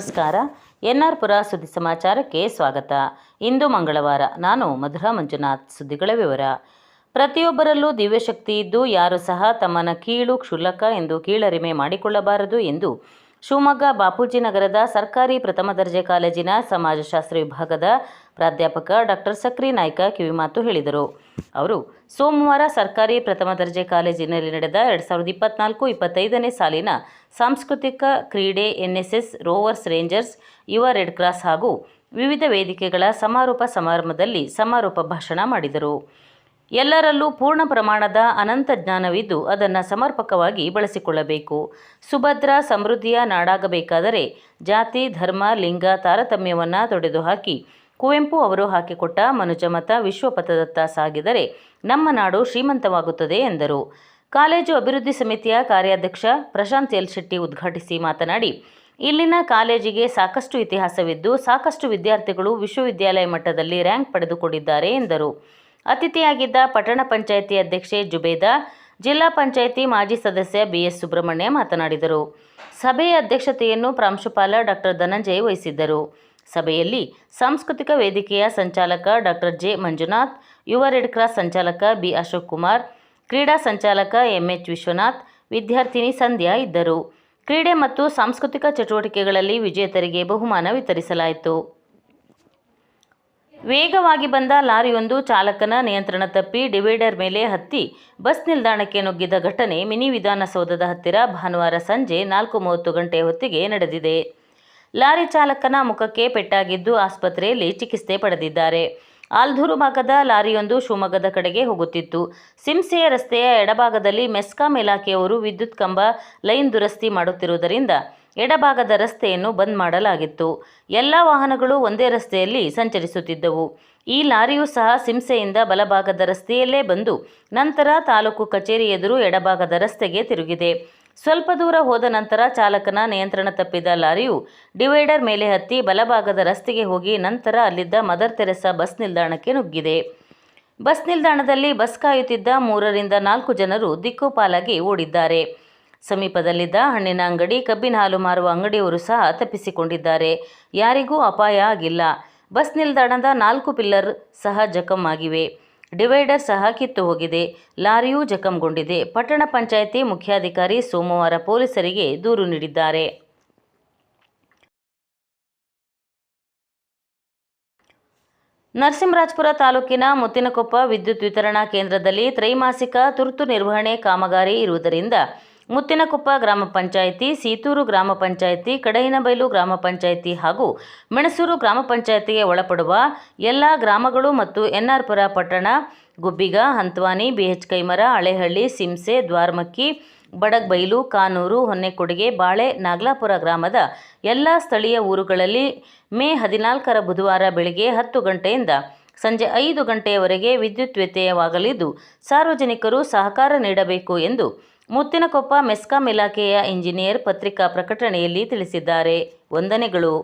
ನಮಸ್ಕಾರ. ಎನ್ಆರ್ ಪುರ ಸುದ್ದಿ ಸಮಾಚಾರಕ್ಕೆ ಸ್ವಾಗತ. ಇಂದು ಮಂಗಳವಾರ. ನಾನು ಮಧುರಾ ಮಂಜುನಾಥ್. ಸುದ್ದಿಗಳ ವಿವರ. ಪ್ರತಿಯೊಬ್ಬರಲ್ಲೂ ದಿವ್ಯಶಕ್ತಿ ಇದ್ದು ಯಾರು ಸಹ ತಮ್ಮನ್ನು ಕೀಳು, ಕ್ಷುಲ್ಲಕ ಎಂದು ಕೀಳರಿಮೆ ಮಾಡಿಕೊಳ್ಳಬಾರದು ಎಂದು ಶಿವಮೊಗ್ಗ ಬಾಪೂಜಿ ನಗರದ ಸರ್ಕಾರಿ ಪ್ರಥಮ ದರ್ಜೆ ಕಾಲೇಜಿನ ಸಮಾಜಶಾಸ್ತ್ರ ವಿಭಾಗದ ಪ್ರಾಧ್ಯಾಪಕ ಡಾಕ್ಟರ್ ಸಕ್ರಿ ನಾಯ್ಕ ಕಿವಿಮಾತು ಹೇಳಿದರು. ಅವರು ಸೋಮವಾರ ಸರ್ಕಾರಿ ಪ್ರಥಮ ದರ್ಜೆ ಕಾಲೇಜಿನಲ್ಲಿ ನಡೆದ 2024-25ನೇ ಸಾಲಿನ ಸಾಂಸ್ಕೃತಿಕ ಕ್ರೀಡೆ, ಎನ್ಎಸ್ಎಸ್, ರೋವರ್ಸ್, ರೇಂಜರ್ಸ್, ಯುವ ರೆಡ್ ಕ್ರಾಸ್ ಹಾಗೂ ವಿವಿಧ ವೇದಿಕೆಗಳ ಸಮಾರೋಪ ಸಮಾರಂಭದಲ್ಲಿ ಸಮಾರೋಪ ಭಾಷಣ ಮಾಡಿದರು. ಎಲ್ಲರಲ್ಲೂ ಪೂರ್ಣ ಪ್ರಮಾಣದ ಅನಂತ ಜ್ಞಾನವಿದ್ದು ಅದನ್ನು ಸಮರ್ಪಕವಾಗಿ ಬಳಸಿಕೊಳ್ಳಬೇಕು. ಸುಭದ್ರ ಸಮೃದ್ಧಿಯ ನಾಡಾಗಬೇಕಾದರೆ ಜಾತಿ, ಧರ್ಮ, ಲಿಂಗ ತಾರತಮ್ಯವನ್ನು ತೊಡೆದುಹಾಕಿ ಕುವೆಂಪು ಅವರು ಹಾಕಿಕೊಟ್ಟ ಮನುಜಮತ ವಿಶ್ವಪಥದತ್ತ ಸಾಗಿದರೆ ನಮ್ಮ ನಾಡು ಶ್ರೀಮಂತವಾಗುತ್ತದೆ ಎಂದರು. ಕಾಲೇಜು ಅಭಿವೃದ್ಧಿ ಸಮಿತಿಯ ಕಾರ್ಯಾಧ್ಯಕ್ಷ ಪ್ರಶಾಂತ್ ಎಲ್ ಶೆಟ್ಟಿ ಉದ್ಘಾಟಿಸಿ ಮಾತನಾಡಿ, ಇಲ್ಲಿನ ಕಾಲೇಜಿಗೆ ಸಾಕಷ್ಟು ಇತಿಹಾಸವಿದ್ದು ಸಾಕಷ್ಟು ವಿದ್ಯಾರ್ಥಿಗಳು ವಿಶ್ವವಿದ್ಯಾಲಯ ಮಟ್ಟದಲ್ಲಿ ರ್ಯಾಂಕ್ ಪಡೆದುಕೊಂಡಿದ್ದಾರೆ ಎಂದರು. ಅತಿಥಿಯಾಗಿದ್ದ ಪಟ್ಟಣ ಪಂಚಾಯಿತಿ ಅಧ್ಯಕ್ಷೆ ಜುಬೇದಾ, ಜಿಲ್ಲಾ ಪಂಚಾಯಿತಿ ಮಾಜಿ ಸದಸ್ಯ ಬಿಎಸ್ ಸುಬ್ರಹ್ಮಣ್ಯ ಮಾತನಾಡಿದರು. ಸಭೆಯ ಅಧ್ಯಕ್ಷತೆಯನ್ನು ಪ್ರಾಂಶುಪಾಲ ಡಾಕ್ಟರ್ ಧನಂಜಯ್ ವಹಿಸಿದ್ದರು. ಸಭೆಯಲ್ಲಿ ಸಾಂಸ್ಕೃತಿಕ ವೇದಿಕೆಯ ಸಂಚಾಲಕ ಡಾಕ್ಟರ್ ಜೆ ಮಂಜುನಾಥ್, ಯುವ ರೆಡ್ ಕ್ರಾಸ್ ಸಂಚಾಲಕ ಬಿ ಅಶೋಕ್ ಕುಮಾರ್, ಕ್ರೀಡಾ ಸಂಚಾಲಕ ಎಂಎಚ್ ವಿಶ್ವನಾಥ್, ವಿದ್ಯಾರ್ಥಿನಿ ಸಂಧ್ಯಾ ಇದ್ದರು. ಕ್ರೀಡೆ ಮತ್ತು ಸಾಂಸ್ಕೃತಿಕ ಚಟುವಟಿಕೆಗಳಲ್ಲಿ ವಿಜೇತರಿಗೆ ಬಹುಮಾನ ವಿತರಿಸಲಾಯಿತು. ವೇಗವಾಗಿ ಬಂದ ಲಾರಿಯೊಂದು ಚಾಲಕನ ನಿಯಂತ್ರಣ ತಪ್ಪಿ ಡಿವೈಡರ್ ಮೇಲೆ ಹತ್ತಿ ಬಸ್ ನಿಲ್ದಾಣಕ್ಕೆ ನುಗ್ಗಿದ ಘಟನೆ ಮಿನಿ ವಿಧಾನಸೌಧದ ಹತ್ತಿರ ಭಾನುವಾರ ಸಂಜೆ 4:30 ಗಂಟೆ ಹೊತ್ತಿಗೆ ನಡೆದಿದೆ. ಲಾರಿ ಚಾಲಕನ ಮುಖಕ್ಕೆ ಪೆಟ್ಟಾಗಿದ್ದು ಆಸ್ಪತ್ರೆಯಲ್ಲಿ ಚಿಕಿತ್ಸೆ ಪಡೆದಿದ್ದಾರೆ. ಆಲ್ದೂರು ಭಾಗದ ಲಾರಿಯೊಂದು ಶಿವಮೊಗ್ಗದ ಕಡೆಗೆ ಹೋಗುತ್ತಿತ್ತು. ಸಿಂಸೆ ರಸ್ತೆಯ ಎಡಭಾಗದಲ್ಲಿ ಮೆಸ್ಕಾಂ ಇಲಾಖೆಯವರು ವಿದ್ಯುತ್ ಕಂಬ ಲೈನ್ ದುರಸ್ತಿ ಮಾಡುತ್ತಿರುವುದರಿಂದ ಎಡಭಾಗದ ರಸ್ತೆಯನ್ನು ಬಂದ್ ಮಾಡಲಾಗಿತ್ತು. ಎಲ್ಲ ವಾಹನಗಳು ಒಂದೇ ರಸ್ತೆಯಲ್ಲಿ ಸಂಚರಿಸುತ್ತಿದ್ದವು. ಈ ಲಾರಿಯೂ ಸಹ ಸಿಂಸೆಯಿಂದ ಬಲಭಾಗದ ರಸ್ತೆಯಲ್ಲೇ ಬಂದು ನಂತರ ತಾಲೂಕು ಕಚೇರಿ ಎದುರು ಎಡಭಾಗದ ರಸ್ತೆಗೆ ತಿರುಗಿದೆ. ಸ್ವಲ್ಪ ದೂರ ಹೋದ ನಂತರ ಚಾಲಕನ ನಿಯಂತ್ರಣ ತಪ್ಪಿದ ಲಾರಿಯು ಡಿವೈಡರ್ ಮೇಲೆ ಹತ್ತಿ ಬಲಭಾಗದ ರಸ್ತೆಗೆ ಹೋಗಿ ನಂತರ ಅಲ್ಲಿದ್ದ ಮದರ್ ತೆರೆಸಾ ಬಸ್ ನಿಲ್ದಾಣಕ್ಕೆ ನುಗ್ಗಿದೆ. ಬಸ್ ನಿಲ್ದಾಣದಲ್ಲಿ ಬಸ್ ಕಾಯುತ್ತಿದ್ದ 3-4 ಜನರು ದಿಕ್ಕುಪಾಲಾಗಿ ಓಡಿದ್ದಾರೆ. ಸಮೀಪದಲ್ಲಿದ್ದ ಹಣ್ಣಿನ ಅಂಗಡಿ, ಕಬ್ಬಿನ ಹಾಲು ಮಾರುವ ಅಂಗಡಿಯವರು ಸಹ ತಪ್ಪಿಸಿಕೊಂಡಿದ್ದಾರೆ. ಯಾರಿಗೂ ಅಪಾಯ ಆಗಿಲ್ಲ. ಬಸ್ ನಿಲ್ದಾಣದ 4 ಪಿಲ್ಲರ್ ಸಹ ಜಖಂ ಆಗಿವೆ. ಡಿವೈಡರ್ ಸಹ ಕಿತ್ತು ಹೋಗಿದೆ. ಲಾರಿಯೂ ಜಖಂಗೊಂಡಿದೆ. ಪಟ್ಟಣ ಪಂಚಾಯಿತಿ ಮುಖ್ಯಾಧಿಕಾರಿ ಸೋಮವಾರ ಪೊಲೀಸರಿಗೆ ದೂರು ನೀಡಿದ್ದಾರೆ. ನರಸಿಂಹರಾಜಪುರ ತಾಲೂಕಿನ ಮುತ್ತಿನಕೊಪ್ಪ ವಿದ್ಯುತ್ ವಿತರಣಾ ಕೇಂದ್ರದಲ್ಲಿ ತ್ರೈಮಾಸಿಕ ತುರ್ತು ನಿರ್ವಹಣೆ ಕಾಮಗಾರಿ ಇರುವುದರಿಂದ ಮುತ್ತಿನಕೊಪ್ಪ ಗ್ರಾಮ ಪಂಚಾಯಿತಿ, ಸೀತೂರು ಗ್ರಾಮ ಪಂಚಾಯಿತಿ, ಕಡಹಿನಬೈಲು ಗ್ರಾಮ ಪಂಚಾಯಿತಿ ಹಾಗೂ ಮೆಣಸೂರು ಗ್ರಾಮ ಪಂಚಾಯಿತಿಗೆ ಒಳಪಡುವ ಎಲ್ಲ ಗ್ರಾಮಗಳು ಮತ್ತು ಎನ್ಆರ್ ಪುರ ಪಟ್ಟಣ, ಗುಬ್ಬಿಗ, ಹಂತ್ವಾನಿ, ಬಿಎಚ್ ಕೈಮರ, ಹಳೆಹಳ್ಳಿ, ಸಿಂಸೆ, ದ್ವಾರಮಕ್ಕಿ, ಬಡಗ್ಬೈಲು, ಕಾನೂರು, ಹೊನ್ನೆಕೊಡಿಗೆ, ಬಾಳೆ, ನಾಗಲಾಪುರ ಗ್ರಾಮದ ಎಲ್ಲ ಸ್ಥಳೀಯ ಊರುಗಳಲ್ಲಿ ಮೇ 14ರ ಬುಧವಾರ ಬೆಳಗ್ಗೆ 10 ಗಂಟೆಯಿಂದ ಸಂಜೆ 5 ಗಂಟೆಯವರೆಗೆ ವಿದ್ಯುತ್ ವ್ಯತ್ಯಯವಾಗಲಿದ್ದು ಸಾರ್ವಜನಿಕರು ಸಹಕಾರ ನೀಡಬೇಕು ಎಂದು ಮುತ್ತಿನಕೊಪ್ಪ ಮೆಸ್ಕಾಂ ಇಲಾಖೆಯ ಇಂಜಿನಿಯರ್ ಪತ್ರಿಕಾ ಪ್ರಕಟಣೆಯಲ್ಲಿ ತಿಳಿಸಿದ್ದಾರೆ. ವಂದನೆಗಳು.